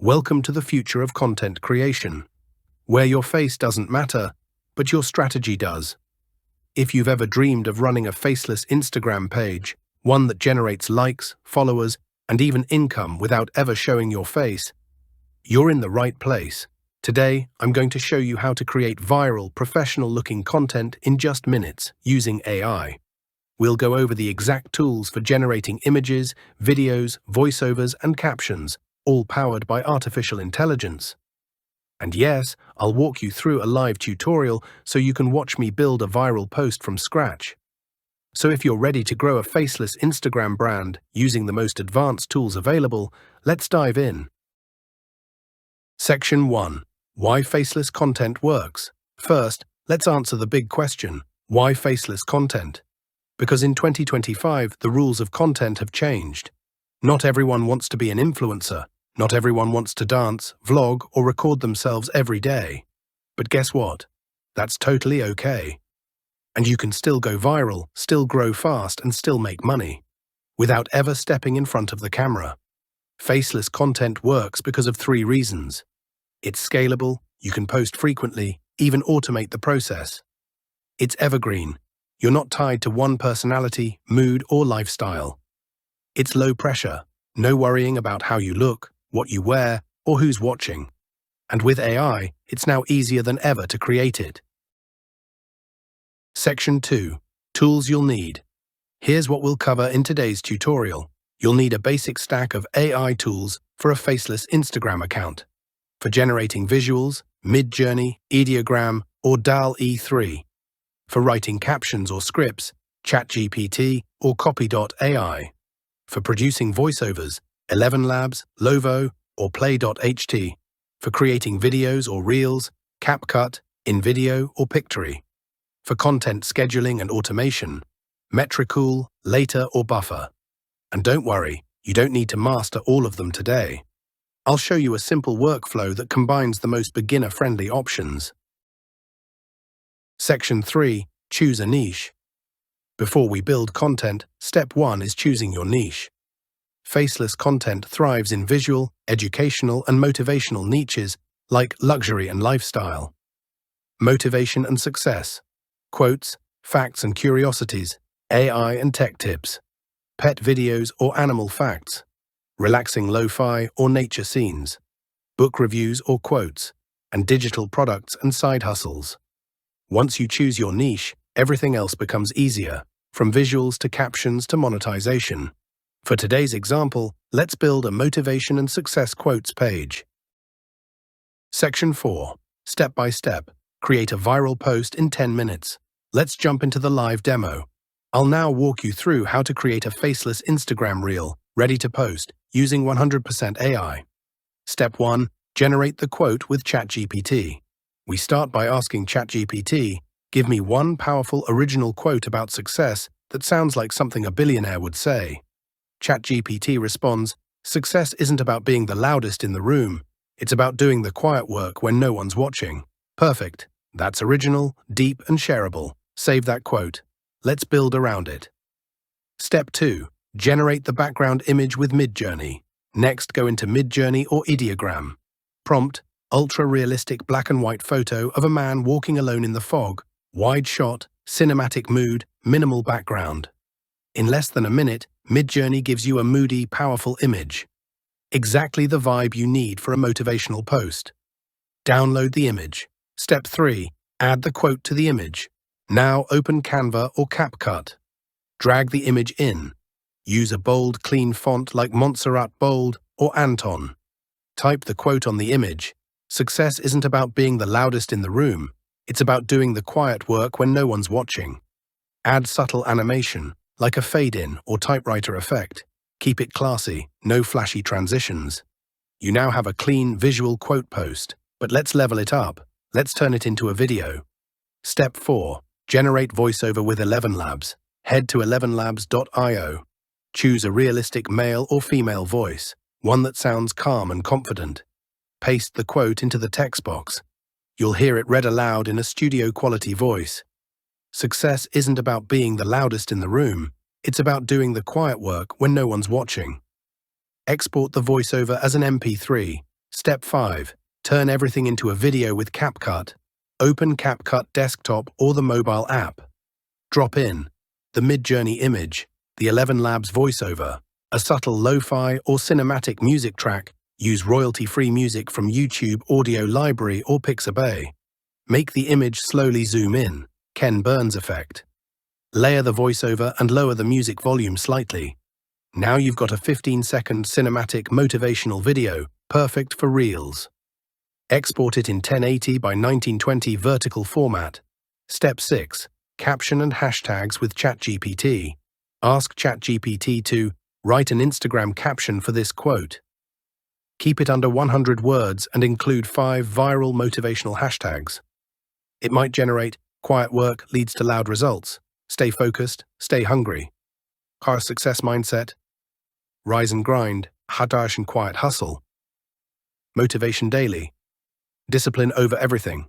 Welcome to the future of content creation, where your face doesn't matter, but your strategy does. If you've ever dreamed of running a faceless Instagram page, one that generates likes, followers, and even income without ever showing your face, you're in the right place. Today, I'm going to show you how to create viral, professional-looking content in just minutes using AI. We'll go over the exact tools for generating images, videos, voiceovers, and captions, all powered by artificial intelligence. And yes, I'll walk you through a live tutorial so you can watch me build a viral post from scratch. So if you're ready to grow a faceless Instagram brand using the most advanced tools available, let's dive in. Section 1. Why faceless content works. First, let's answer the big question: why faceless content? Because in 2025, the rules of content have changed. Not everyone wants to be an influencer. Not everyone wants to dance, vlog, or record themselves every day. But guess what? That's totally okay. And you can still go viral, still grow fast, and still make money, without ever stepping in front of the camera. Faceless content works because of 3 reasons. It's scalable, you can post frequently, even automate the process. It's evergreen. You're not tied to one personality, mood, or lifestyle. It's low pressure. No worrying about how you look, what you wear, or who's watching. And with AI, it's now easier than ever to create it. Section 2. Tools you'll need. Here's what we'll cover in today's tutorial. You'll need a basic stack of AI tools for a faceless Instagram account. For generating visuals, Midjourney, Ideogram, or DALL E3. For writing captions or scripts, ChatGPT or Copy.ai. For producing voiceovers, ElevenLabs, Lovo, or Play.ht. For creating videos or reels, CapCut, InVideo or Pictory. For content scheduling and automation, Metricool, Later or Buffer. And don't worry, you don't need to master all of them today. I'll show you a simple workflow that combines the most beginner-friendly options. Section 3. Choose a niche. Before we build content, step 1 is choosing your niche. Faceless content thrives in visual, educational, and motivational niches like luxury and lifestyle, motivation and success, quotes, facts and curiosities, AI and tech tips, pet videos or animal facts, relaxing lo-fi or nature scenes, book reviews or quotes, and digital products and side hustles. Once you choose your niche, everything else becomes easier, from visuals to captions to monetization. For today's example, let's build a motivation and success quotes page. Section 4. Step by step. Create a viral post in 10 minutes. Let's jump into the live demo. I'll now walk you through how to create a faceless Instagram reel, ready to post, using 100% AI. Step 1. Generate the quote with ChatGPT. We start by asking ChatGPT, give me one powerful original quote about success that sounds like something a billionaire would say. ChatGPT responds, success isn't about being the loudest in the room. It's about doing the quiet work when no one's watching. Perfect. That's original, deep, and shareable. Save that quote. Let's build around it. Step 2. Generate the background image with Midjourney. Next, go into Midjourney or Ideogram. Prompt, ultra-realistic black and white photo of a man walking alone in the fog. Wide shot, cinematic mood, minimal background. In less than a minute, Midjourney gives you a moody, powerful image. Exactly the vibe you need for a motivational post. Download the image. Step 3. Add the quote to the image. Now open Canva or CapCut. Drag the image in. Use a bold, clean font like Montserrat Bold or Anton. Type the quote on the image. Success isn't about being the loudest in the room. It's about doing the quiet work when no one's watching. Add subtle animation, like a fade-in or typewriter effect. Keep it classy, no flashy transitions. You now have a clean, visual quote post, but let's level it up. Let's turn it into a video. Step 4. Generate voiceover with ElevenLabs. Head to ElevenLabs.io. Choose a realistic male or female voice, one that sounds calm and confident. Paste the quote into the text box. You'll hear it read aloud in a studio-quality voice. Success isn't about being the loudest in the room. It's about doing the quiet work when no one's watching. Export the voiceover as an MP3. Step 5. Turn everything into a video with CapCut. Open CapCut desktop or the mobile app. Drop in the Midjourney image, the ElevenLabs voiceover, a subtle lo-fi or cinematic music track. Use royalty-free music from YouTube Audio Library or Pixabay. Make the image slowly zoom in, Ken Burns effect. Layer the voiceover and lower the music volume slightly. Now you've got a 15-second cinematic motivational video, perfect for Reels. Export it in 1080 by 1920 vertical format. Step 6. Caption and hashtags with ChatGPT. Ask ChatGPT to write an Instagram caption for this quote. Keep it under 100 words and include 5 viral motivational hashtags. It might generate quiet work leads to loud results. Stay focused, stay hungry. Higher success mindset. Rise and grind, hadash and quiet hustle. Motivation daily. Discipline over everything.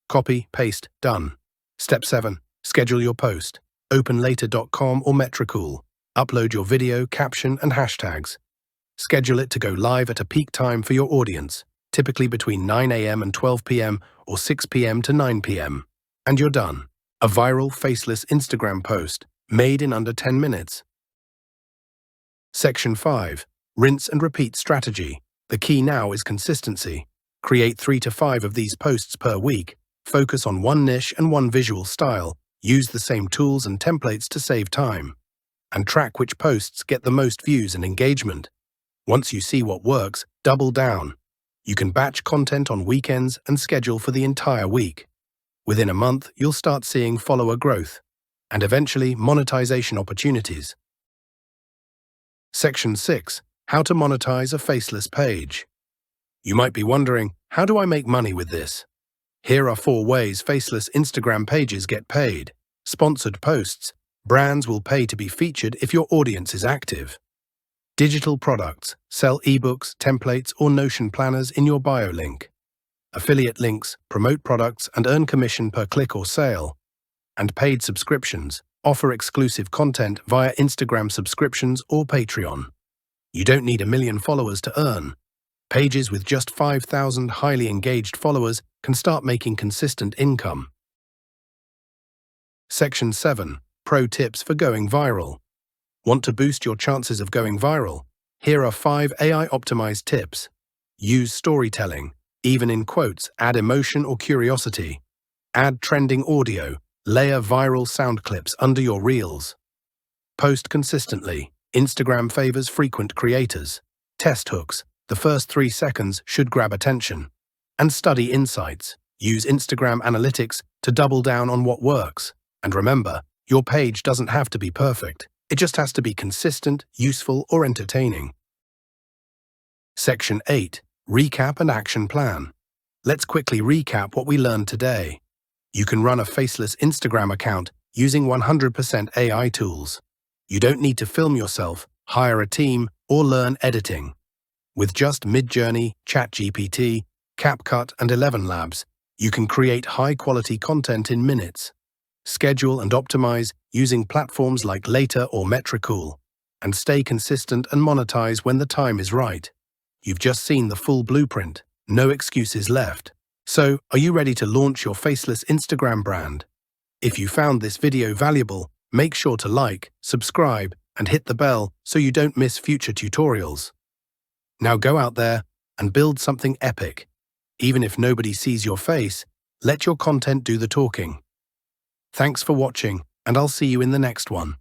Copy, paste, done. Step 7. Schedule your post. OpenLater.com or Metricool. Upload your video, caption, and hashtags. Schedule it to go live at a peak time for your audience, typically between 9 a.m. and 12 p.m. or 6 p.m. to 9 p.m. And you're done. A viral, faceless Instagram post, made in under 10 minutes. Section 5. Rinse and repeat strategy. The key now is consistency. Create 3 to 5 of these posts per week. Focus on one niche and one visual style. Use the same tools and templates to save time. And track which posts get the most views and engagement. Once you see what works, double down. You can batch content on weekends and schedule for the entire week. Within a month, you'll start seeing follower growth and eventually monetization opportunities. Section 6. How to monetize a faceless page. You might be wondering, how do I make money with this? Here are 4 ways faceless Instagram pages get paid. Sponsored posts. Brands will pay to be featured if your audience is active. Digital products. Sell ebooks, templates, or Notion planners in your bio link. Affiliate links. Promote products and earn commission per click or sale. And paid subscriptions. Offer exclusive content via Instagram subscriptions or Patreon. You don't need 1 million followers to earn. Pages with just 5,000 highly engaged followers can start making consistent income. Section 7. Pro tips for going viral. Want to boost your chances of going viral? Here are 5 AI-optimized tips. Use storytelling. Even in quotes, add emotion or curiosity. Add trending audio. Layer viral sound clips under your reels. Post consistently. Instagram favors frequent creators. Test hooks. The first 3 seconds should grab attention. And study insights. Use Instagram analytics to double down on what works. And remember, your page doesn't have to be perfect. It just has to be consistent, useful, or entertaining. Section 8. Recap and action plan. Let's quickly recap what we learned today. You can run a faceless Instagram account using 100% AI tools. You don't need to film yourself, hire a team, or learn editing. With just Midjourney, ChatGPT, CapCut, and ElevenLabs, you can create high-quality content in minutes. Schedule and optimize using platforms like Later or Metricool, and stay consistent and monetize when the time is right. You've just seen the full blueprint, no excuses left. So, are you ready to launch your faceless Instagram brand? If you found this video valuable, make sure to like, subscribe, and hit the bell so you don't miss future tutorials. Now go out there and build something epic. Even if nobody sees your face, let your content do the talking. Thanks for watching, and I'll see you in the next one.